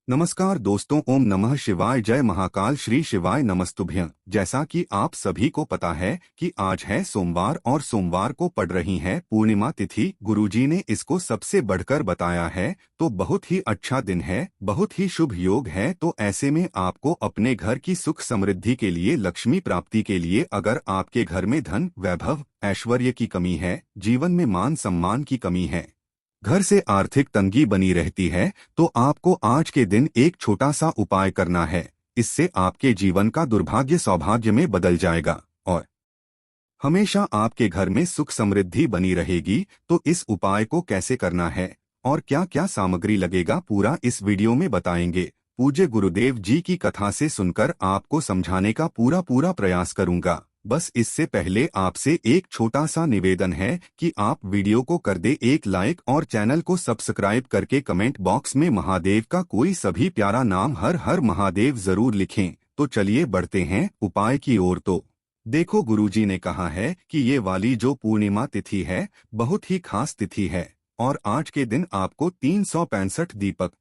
नमस्कार दोस्तों, ओम नमः शिवाय, जय महाकाल, श्री शिवाय नमस्तुभ्यं। जैसा कि आप सभी को पता है कि आज है सोमवार और सोमवार को पड़ रही है पूर्णिमा तिथि। गुरुजी ने इसको सबसे बढ़कर बताया है, तो बहुत ही अच्छा दिन है, बहुत ही शुभ योग है। तो ऐसे में आपको अपने घर की सुख समृद्धि के लिए, लक्ष्मी प्राप्ति के लिए, अगर आपके घर में धन, वैभव, ऐश्वर्य की कमी है, जीवन में मान सम्मान की कमी है, घर से आर्थिक तंगी बनी रहती है, तो आपको आज के दिन एक छोटा सा उपाय करना है। इससे आपके जीवन का दुर्भाग्य सौभाग्य में बदल जाएगा और हमेशा आपके घर में सुख समृद्धि बनी रहेगी। तो इस उपाय को कैसे करना है और क्या क्या सामग्री लगेगा, पूरा इस वीडियो में बताएंगे। पूज्य गुरुदेव जी की कथा से सुनकर आपको समझाने का पूरा प्रयास करूंगा। बस इससे पहले आपसे एक छोटा सा निवेदन है कि आप वीडियो को कर दे एक लाइक और चैनल को सब्सक्राइब करके कमेंट बॉक्स में महादेव का कोई सभी प्यारा नाम हर हर महादेव जरूर लिखें। तो चलिए बढ़ते हैं उपाय की ओर। तो देखो, गुरुजी ने कहा है कि ये वाली जो पूर्णिमा तिथि है बहुत ही खास तिथि है और आज के दिन आपको 365 दीपक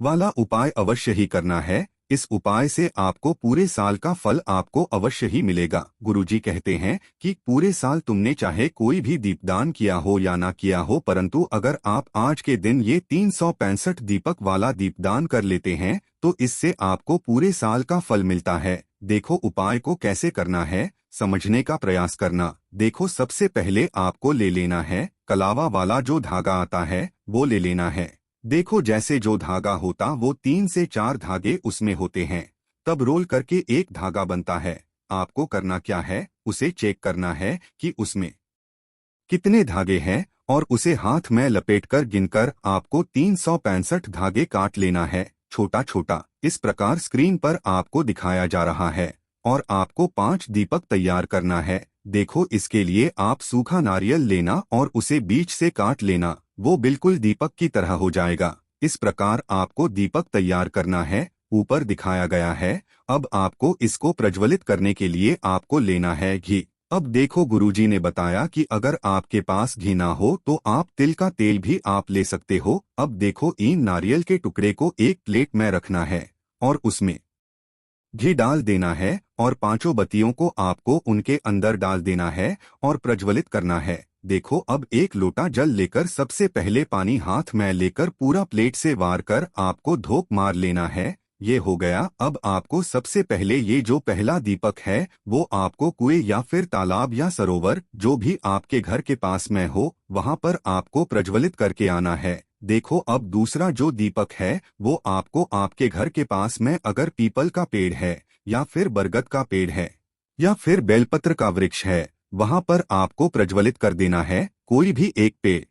वाला उपाय अवश्य ही करना है। इस उपाय से आपको पूरे साल का फल आपको अवश्य ही मिलेगा। गुरुजी कहते हैं कि पूरे साल तुमने चाहे कोई भी दीपदान किया हो या ना किया हो, परंतु अगर आप आज के दिन ये 365 दीपक वाला दीपदान कर लेते हैं तो इससे आपको पूरे साल का फल मिलता है। देखो, उपाय को कैसे करना है, समझने का प्रयास करना। देखो, सबसे पहले आपको ले लेना है कलावा वाला जो धागा आता है, वो ले लेना है। देखो, जैसे जो धागा होता वो 3 से 4 धागे उसमें होते हैं, तब रोल करके एक धागा बनता है। आपको करना क्या है, उसे चेक करना है कि उसमें कितने धागे हैं और उसे हाथ में लपेटकर गिनकर आपको 365 धागे काट लेना है, छोटा छोटा। इस प्रकार स्क्रीन पर आपको दिखाया जा रहा है और आपको 5 दीपक तैयार करना है। देखो, इसके लिए आप सूखा नारियल लेना और उसे बीच से काट लेना, वो बिल्कुल दीपक की तरह हो जाएगा। इस प्रकार आपको दीपक तैयार करना है, ऊपर दिखाया गया है। अब आपको इसको प्रज्वलित करने के लिए आपको लेना है घी। अब देखो, गुरुजी ने बताया कि अगर आपके पास घी ना हो तो आप तिल का तेल भी आप ले सकते हो। अब देखो, इन नारियल के टुकड़े को एक प्लेट में रखना है और उसमें घी डाल देना है और 5 बत्तियों को आपको उनके अंदर डाल देना है और प्रज्वलित करना है। देखो, अब एक लोटा जल लेकर सबसे पहले पानी हाथ में लेकर पूरा प्लेट से वार कर आपको धोख मार लेना है। ये हो गया। अब आपको सबसे पहले ये जो पहला दीपक है वो आपको कुएं या फिर तालाब या सरोवर, जो भी आपके घर के पास में हो, वहां पर आपको प्रज्वलित करके आना है। देखो, अब दूसरा जो दीपक है वो आपको आपके घर के पास में अगर पीपल का पेड़ है या फिर बरगद का पेड़ है या फिर बेलपत्र का वृक्ष है, वहां पर आपको प्रज्वलित कर देना है। कोई भी एक पेड़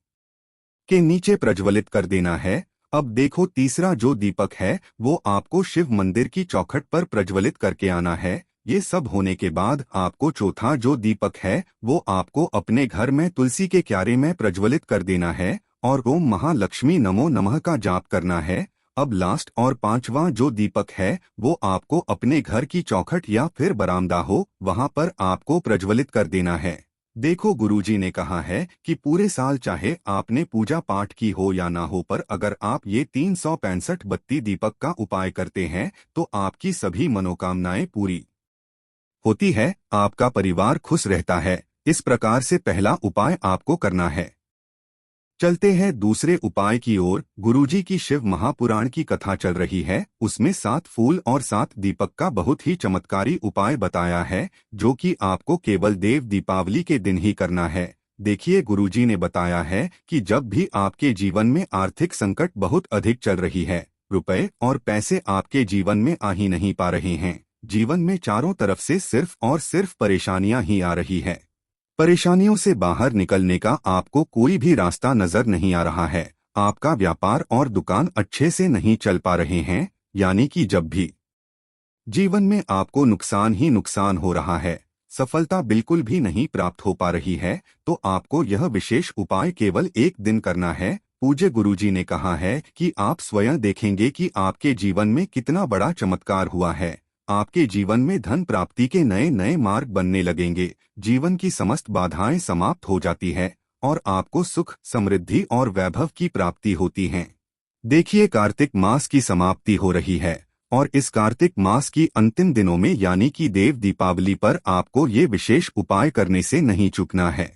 के नीचे प्रज्वलित कर देना है। अब देखो, तीसरा जो दीपक है वो आपको शिव मंदिर की चौखट पर प्रज्वलित करके आना है। ये सब होने के बाद आपको चौथा जो दीपक है वो आपको अपने घर में तुलसी के क्यारे में प्रज्वलित कर देना है और ओम महालक्ष्मी नमो नमः का जाप करना है। अब लास्ट और 5वां जो दीपक है वो आपको अपने घर की चौखट या फिर बरामदा हो, वहां पर आपको प्रज्वलित कर देना है। देखो, गुरुजी ने कहा है कि पूरे साल चाहे आपने पूजा पाठ की हो या ना हो, पर अगर आप ये 365 बत्ती दीपक का उपाय करते हैं तो आपकी सभी मनोकामनाएं पूरी होती है, आपका परिवार खुश रहता है। इस प्रकार से पहला उपाय आपको करना है। चलते हैं दूसरे उपाय की ओर। गुरुजी की शिव महापुराण की कथा चल रही है, उसमें 7 फूल और 7 दीपक का बहुत ही चमत्कारी उपाय बताया है, जो कि आपको केवल देव दीपावली के दिन ही करना है। देखिए, गुरुजी ने बताया है कि जब भी आपके जीवन में आर्थिक संकट बहुत अधिक चल रही है, रुपए और पैसे आपके जीवन में आ ही नहीं पा रहे हैं, जीवन में चारों तरफ से सिर्फ और सिर्फ परेशानियां ही आ रही है, परेशानियों से बाहर निकलने का आपको कोई भी रास्ता नजर नहीं आ रहा है, आपका व्यापार और दुकान अच्छे से नहीं चल पा रहे हैं, यानी कि जब भी जीवन में आपको नुकसान ही नुकसान हो रहा है, सफलता बिल्कुल भी नहीं प्राप्त हो पा रही है, तो आपको यह विशेष उपाय केवल एक दिन करना है। पूज्य गुरुजी ने कहा है कि आप स्वयं देखेंगे कि आपके जीवन में कितना बड़ा चमत्कार हुआ है। आपके जीवन में धन प्राप्ति के नए नए मार्ग बनने लगेंगे, जीवन की समस्त बाधाएं समाप्त हो जाती है और आपको सुख, समृद्धि और वैभव की प्राप्ति होती है। देखिए, कार्तिक मास की समाप्ति हो रही है और इस कार्तिक मास की अंतिम दिनों में यानी कि देव दीपावली पर आपको ये विशेष उपाय करने से नहीं चूकना है।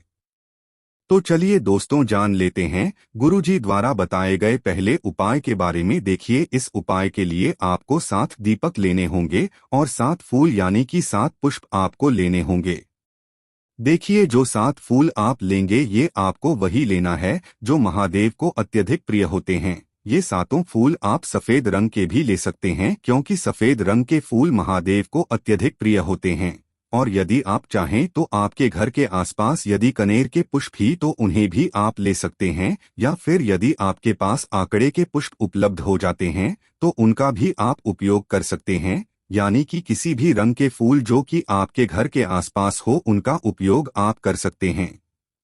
तो चलिए दोस्तों, जान लेते हैं गुरुजी द्वारा बताए गए पहले उपाय के बारे में। देखिए, इस उपाय के लिए आपको 7 दीपक लेने होंगे और 7 फूल यानी कि 7 पुष्प आपको लेने होंगे। देखिए, जो 7 फूल आप लेंगे ये आपको वही लेना है जो महादेव को अत्यधिक प्रिय होते हैं। ये सातों फूल आप सफेद रंग के भी ले सकते हैं क्योंकि सफेद रंग के फूल महादेव को अत्यधिक प्रिय होते हैं। और यदि आप चाहें तो आपके घर के आसपास यदि कनेर के पुष्प ही तो उन्हें भी आप ले सकते हैं, या फिर यदि आपके पास आकड़े के पुष्प उपलब्ध हो जाते हैं तो उनका भी आप उपयोग कर सकते हैं। यानी कि किसी भी रंग के फूल जो कि आपके घर के आसपास हो उनका उपयोग आप कर सकते हैं।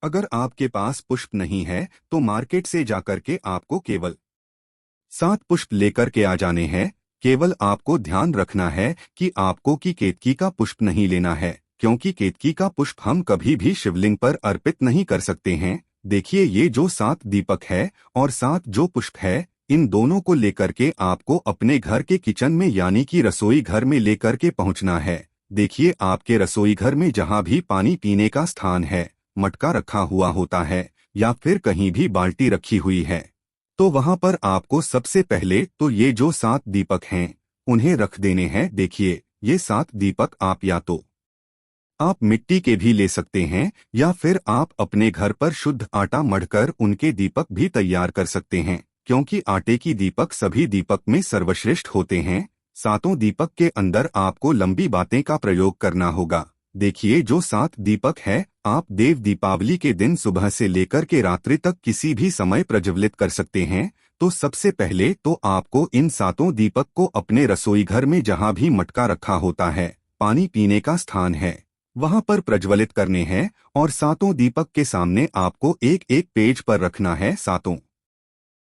अगर आपके पास पुष्प नहीं है तो मार्केट से जाकर के आपको केवल 7 पुष्प लेकर के आ जाने हैं। केवल आपको ध्यान रखना है कि आपको केतकी का पुष्प नहीं लेना है, क्योंकि केतकी का पुष्प हम कभी भी शिवलिंग पर अर्पित नहीं कर सकते हैं। देखिए, ये जो 7 दीपक है और 7 जो पुष्प है, इन दोनों को लेकर के आपको अपने घर के किचन में यानी कि रसोई घर में लेकर के पहुंचना है। देखिए, आपके रसोई घर में जहां भी पानी पीने का स्थान है, मटका रखा हुआ होता है या फिर कहीं भी बाल्टी रखी हुई है, तो वहां पर आपको सबसे पहले तो ये जो 7 दीपक हैं उन्हें रख देने हैं। देखिए, ये 7 दीपक आप या तो आप मिट्टी के भी ले सकते हैं या फिर आप अपने घर पर शुद्ध आटा मढ़कर उनके दीपक भी तैयार कर सकते हैं, क्योंकि आटे की दीपक सभी दीपक में सर्वश्रेष्ठ होते हैं। सातों दीपक के अंदर आपको लंबी बातें का प्रयोग करना होगा। देखिए, जो 7 दीपक है आप देव दीपावली के दिन सुबह से लेकर के रात्रि तक किसी भी समय प्रज्वलित कर सकते हैं। तो सबसे पहले तो आपको इन 7 दीपक को अपने रसोई घर में जहां भी मटका रखा होता है, पानी पीने का स्थान है, वहां पर प्रज्वलित करने हैं और 7 दीपक के सामने आपको एक एक पेज पर रखना है। 7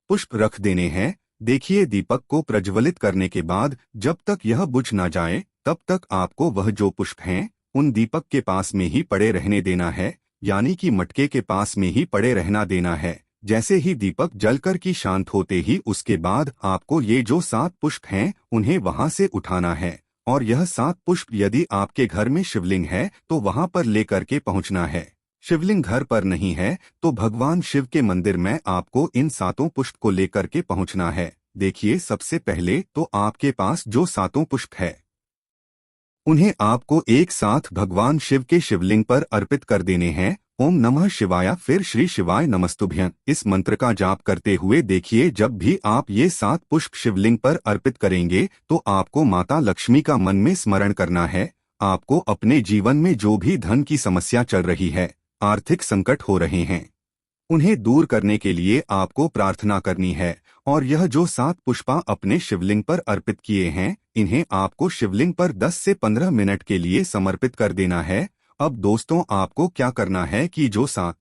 पुष्प रख देने हैं। देखिए, दीपक को प्रज्वलित करने के बाद जब तक यह बुझ ना जाए तब तक आपको वह जो पुष्प हैं उन दीपक के पास में ही पड़े रहने देना है, यानी कि मटके के पास में ही पड़े रहना देना है। जैसे ही दीपक जलकर की शांत होते ही उसके बाद आपको ये जो 7 पुष्प हैं उन्हें वहां से उठाना है और यह 7 पुष्प यदि आपके घर में शिवलिंग है तो वहां पर लेकर के पहुंचना है। शिवलिंग घर पर नहीं है तो भगवान शिव के मंदिर में आपको इन 7 पुष्प को लेकर के पहुंचना है। देखिए, सबसे पहले तो आपके पास जो 7 पुष्प है उन्हें आपको एक साथ भगवान शिव के शिवलिंग पर अर्पित कर देने हैं। ओम नमः शिवाय फिर श्री शिवाय नमस्तुभ्यं इस मंत्र का जाप करते हुए देखिए, जब भी आप ये 7 पुष्प शिवलिंग पर अर्पित करेंगे तो आपको माता लक्ष्मी का मन में स्मरण करना है। आपको अपने जीवन में जो भी धन की समस्या चल रही है, आर्थिक संकट हो रहे हैं, उन्हें दूर करने के लिए आपको प्रार्थना करनी है। और यह जो 7 पुष्पा अपने शिवलिंग पर अर्पित किए हैं इन्हें आपको शिवलिंग पर 10 से 15 मिनट के लिए समर्पित कर देना है। अब दोस्तों, आपको क्या करना है कि जो 7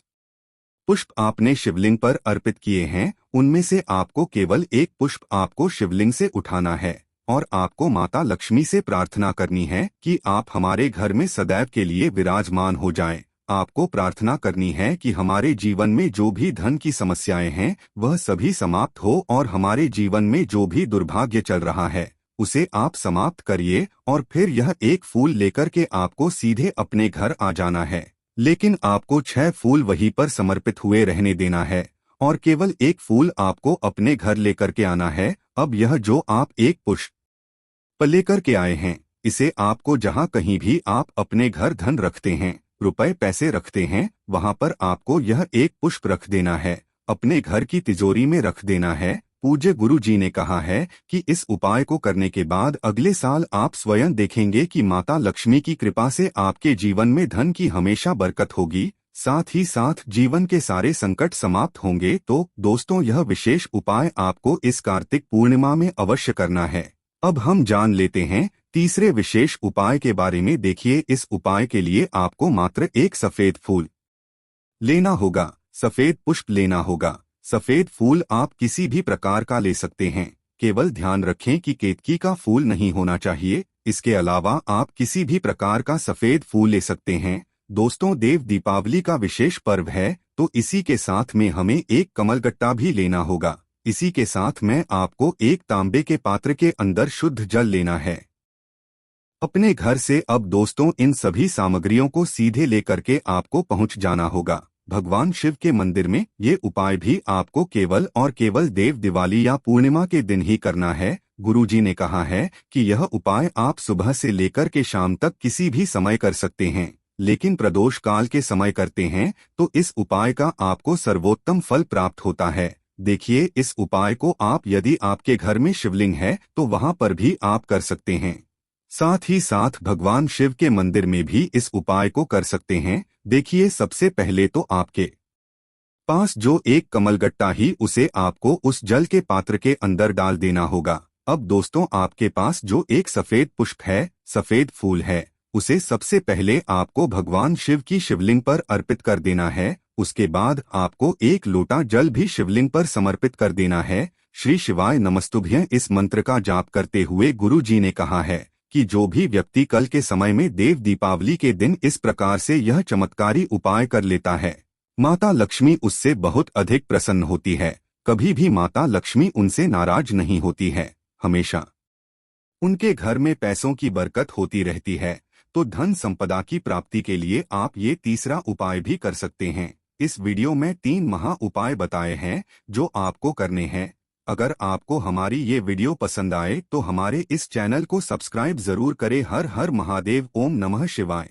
पुष्प आपने शिवलिंग पर अर्पित किए हैं उनमें से आपको केवल एक पुष्प आपको शिवलिंग से उठाना है और आपको माता लक्ष्मी से प्रार्थना करनी है कि आप हमारे घर में सदैव के लिए विराजमान हो जाएं। आपको प्रार्थना करनी है कि हमारे जीवन में जो भी धन की समस्याएं हैं वह सभी समाप्त हो और हमारे जीवन में जो भी दुर्भाग्य चल रहा है उसे आप समाप्त करिए। और फिर यह एक फूल लेकर के आपको सीधे अपने घर आ जाना है, लेकिन आपको 6 फूल वहीं पर समर्पित हुए रहने देना है और केवल एक फूल आपको अपने घर लेकर के आना है। अब यह जो आप एक पुष्प लेकर के आए हैं इसे आपको जहां कहीं भी आप अपने घर धन रखते हैं, रुपए पैसे रखते हैं, वहां पर आपको यह एक पुष्प रख देना है, अपने घर की तिजोरी में रख देना है। पूज्य गुरु जी ने कहा है कि इस उपाय को करने के बाद अगले साल आप स्वयं देखेंगे कि माता लक्ष्मी की कृपा से आपके जीवन में धन की हमेशा बरकत होगी, साथ ही साथ जीवन के सारे संकट समाप्त होंगे। तो दोस्तों, यह विशेष उपाय आपको इस कार्तिक पूर्णिमा में अवश्य करना है। अब हम जान लेते हैं तीसरे विशेष उपाय के बारे में। देखिए, इस उपाय के लिए आपको मात्र एक सफेद फूल लेना होगा, सफेद पुष्प लेना होगा। सफेद फूल आप किसी भी प्रकार का ले सकते हैं, केवल ध्यान रखें कि केतकी का फूल नहीं होना चाहिए। इसके अलावा आप किसी भी प्रकार का सफेद फूल ले सकते हैं। दोस्तों, देव दीपावली का विशेष पर्व है तो इसी के साथ में हमें एक कमलगट्टा भी लेना होगा। इसी के साथ में आपको एक तांबे के पात्र के अंदर शुद्ध जल लेना है। अपने घर से अब दोस्तों इन सभी सामग्रियों को सीधे लेकर के आपको पहुंच जाना होगा भगवान शिव के मंदिर में। ये उपाय भी आपको केवल और केवल देव दिवाली या पूर्णिमा के दिन ही करना है। गुरुजी ने कहा है कि यह उपाय आप सुबह से लेकर के शाम तक किसी भी समय कर सकते हैं, लेकिन प्रदोष काल के समय करते हैं तो इस उपाय का आपको सर्वोत्तम फल प्राप्त होता है। देखिए, इस उपाय को आप यदि आपके घर में शिवलिंग है तो वहां पर भी आप कर सकते हैं। साथ ही साथ भगवान शिव के मंदिर में भी इस उपाय को कर सकते हैं। देखिए, सबसे पहले तो आपके पास जो एक कमलगट्टा ही उसे आपको उस जल के पात्र के अंदर डाल देना होगा। अब दोस्तों आपके पास जो एक सफेद पुष्प है, सफेद फूल है, उसे सबसे पहले आपको भगवान शिव की शिवलिंग पर अर्पित कर देना है। उसके बाद आपको एक लोटा जल भी शिवलिंग पर समर्पित कर देना है। श्री शिवाय नमस्तुभ्यं इस मंत्र का जाप करते हुए गुरु जी ने कहा है कि जो भी व्यक्ति कल के समय में देव दीपावली के दिन इस प्रकार से यह चमत्कारी उपाय कर लेता है, माता लक्ष्मी उससे बहुत अधिक प्रसन्न होती है। कभी भी माता लक्ष्मी उनसे नाराज नहीं होती है, हमेशा उनके घर में पैसों की बरकत होती रहती है। तो धन संपदा की प्राप्ति के लिए आप ये तीसरा उपाय भी कर सकते हैं। इस वीडियो में 3 महा उपाय बताए हैं जो आपको करने हैं। अगर आपको हमारी ये वीडियो पसंद आए तो हमारे इस चैनल को सब्सक्राइब जरूर करें। हर हर महादेव, ओम नमः शिवाय।